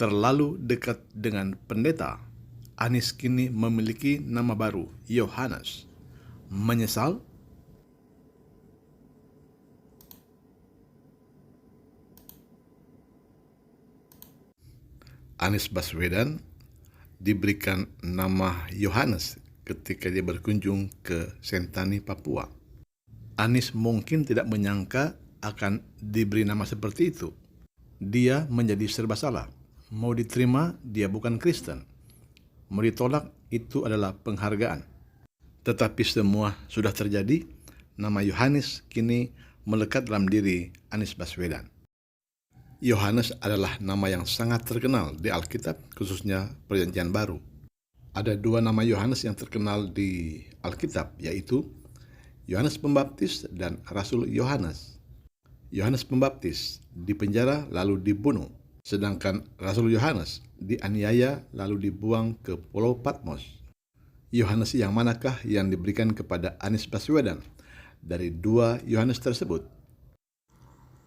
terlalu dekat dengan pendeta, Anies kini memiliki nama baru, Yohanes. Menyesal? Anies Baswedan diberikan nama Yohanes ketika dia berkunjung ke Sentani, Papua. Anies mungkin tidak menyangka akan diberi nama seperti itu. Dia menjadi serba salah. Mau diterima, dia bukan Kristen. Mau ditolak, itu adalah penghargaan. Tetapi semua sudah terjadi, nama Yohanes kini melekat dalam diri Anies Baswedan. Yohanes adalah nama yang sangat terkenal di Alkitab, khususnya Perjanjian Baru. Ada dua nama Yohanes yang terkenal di Alkitab, yaitu Yohanes Pembaptis dan Rasul Yohanes. Yohanes Pembaptis dipenjara lalu dibunuh, sedangkan Rasul Yohanes dianiaya lalu dibuang ke Pulau Patmos. Yohanes yang manakah yang diberikan kepada Anies Baswedan dari dua Yohanes tersebut?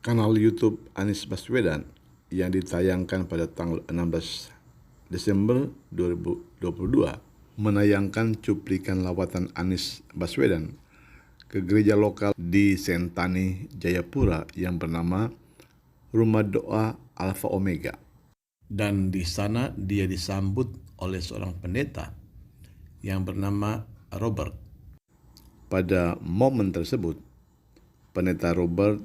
Kanal YouTube Anies Baswedan yang ditayangkan pada tanggal 16 Desember 2022 menayangkan cuplikan lawatan Anies Baswedan ke gereja lokal di Sentani, Jayapura yang bernama Rumah Doa Alpha Omega. Dan di sana dia disambut oleh seorang pendeta yang bernama Robert. Pada momen tersebut, pendeta Robert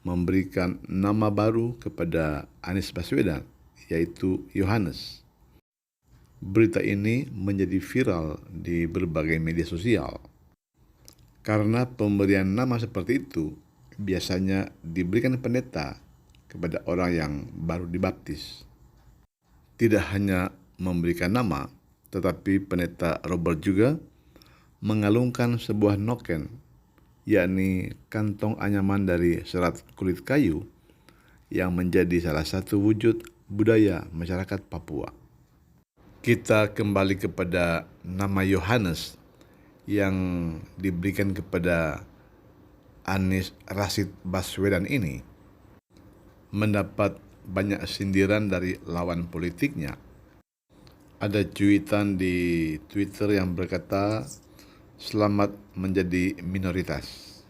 memberikan nama baru kepada Anies Baswedan, yaitu Yohanes. Berita ini menjadi viral di berbagai media sosial. Karena pemberian nama seperti itu biasanya diberikan pendeta kepada orang yang baru dibaptis. Tidak hanya memberikan nama, tetapi pendeta Robert juga mengalungkan sebuah noken, yakni kantong anyaman dari serat kulit kayu yang menjadi salah satu wujud budaya masyarakat Papua. Kita kembali kepada nama Yohanes yang diberikan kepada Anies Rashid Baswedan ini mendapat banyak sindiran dari lawan politiknya. Ada cuitan di Twitter yang berkata, "Selamat menjadi minoritas."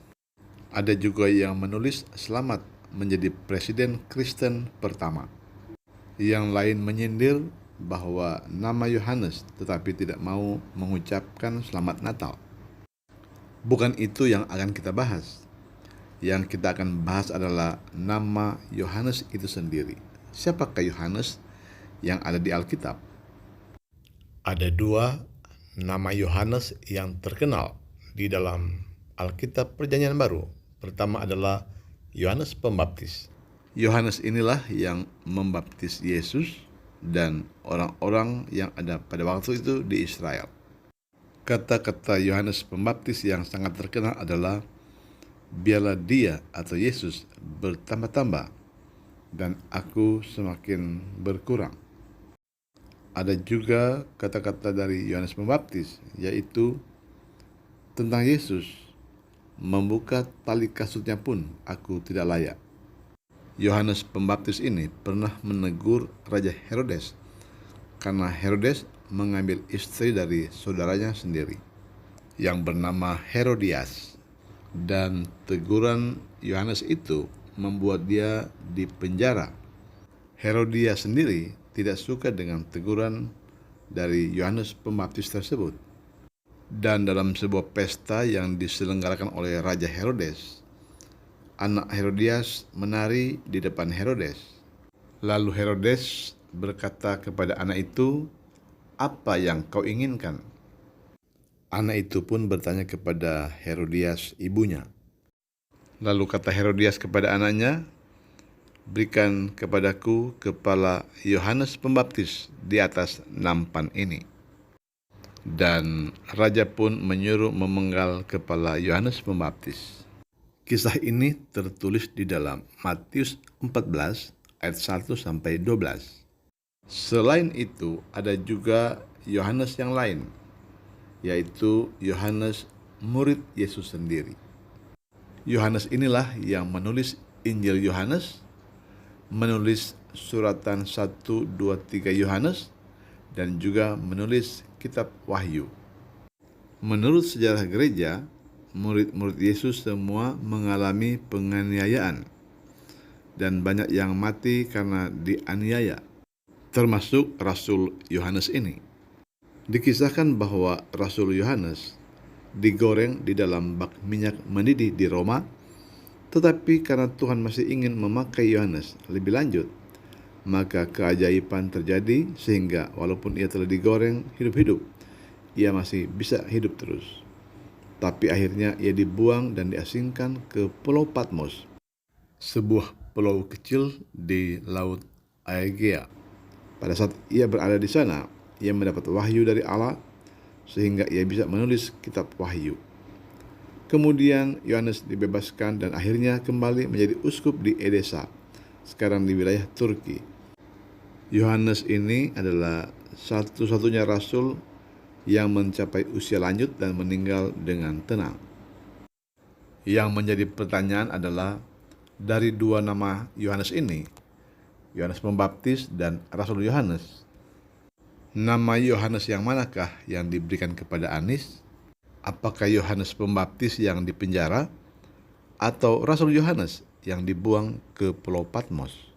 Ada juga yang menulis, "Selamat menjadi presiden Kristen pertama." Yang lain menyindir bahwa nama Yohanes tetapi tidak mau mengucapkan Selamat Natal. Bukan itu yang akan kita bahas. Yang kita akan bahas adalah nama Yohanes itu sendiri. Siapakah Yohanes yang ada di Alkitab? Ada dua nama Yohanes yang terkenal di dalam Alkitab Perjanjian Baru. Pertama adalah Yohanes Pembaptis. Yohanes inilah yang membaptis Yesus dan orang-orang yang ada pada waktu itu di Israel. Kata-kata Yohanes Pembaptis yang sangat terkenal adalah, "Biarlah dia atau Yesus bertambah-tambah dan aku semakin berkurang." Ada juga kata-kata dari Yohanes Pembaptis, yaitu tentang Yesus, "Membuka tali kasutnya pun aku tidak layak." Yohanes Pembaptis ini pernah menegur Raja Herodes karena Herodes mengambil istri dari saudaranya sendiri yang bernama Herodias, dan teguran Yohanes itu membuat dia dipenjara. Herodias sendiri tidak suka dengan teguran dari Yohanes Pembaptis tersebut. Dan dalam sebuah pesta yang diselenggarakan oleh Raja Herodes, anak Herodias menari di depan Herodes. Lalu Herodes berkata kepada anak itu, "Apa yang kau inginkan?" Anak itu pun bertanya kepada Herodias ibunya. Lalu kata Herodias kepada anaknya, "Berikan kepadaku kepala Yohanes Pembaptis di atas nampan ini." Dan raja pun menyuruh memenggal kepala Yohanes Pembaptis. Kisah ini tertulis di dalam Matius 14 ayat 1 sampai 12. Selain itu, ada juga Yohanes yang lain, yaitu Yohanes murid Yesus sendiri. Yohanes inilah yang menulis Injil Yohanes, menulis suratan 1, 2, 3 Yohanes dan juga menulis kitab Wahyu. Menurut sejarah gereja, murid-murid Yesus semua mengalami penganiayaan dan banyak yang mati karena dianiaya, termasuk Rasul Yohanes ini. Dikisahkan bahwa Rasul Yohanes digoreng di dalam bak minyak mendidih di Roma, tetapi karena Tuhan masih ingin memakai Yohanes lebih lanjut, maka keajaiban terjadi sehingga walaupun ia telah digoreng hidup-hidup, ia masih bisa hidup terus. Tapi akhirnya ia dibuang dan diasingkan ke Pulau Patmos, sebuah pulau kecil di Laut Aegea. Pada saat ia berada di sana, ia mendapat wahyu dari Allah sehingga ia bisa menulis kitab Wahyu. Kemudian Yohanes dibebaskan dan akhirnya kembali menjadi uskup di Edesa, sekarang di wilayah Turki. Yohanes ini adalah satu-satunya rasul yang mencapai usia lanjut dan meninggal dengan tenang. Yang menjadi pertanyaan adalah, dari dua nama Yohanes ini, Yohanes Pembaptis dan Rasul Yohanes, nama Yohanes yang manakah yang diberikan kepada Anis? Apakah Yohanes Pembaptis yang dipenjara atau Rasul Yohanes yang dibuang ke Pulau Patmos?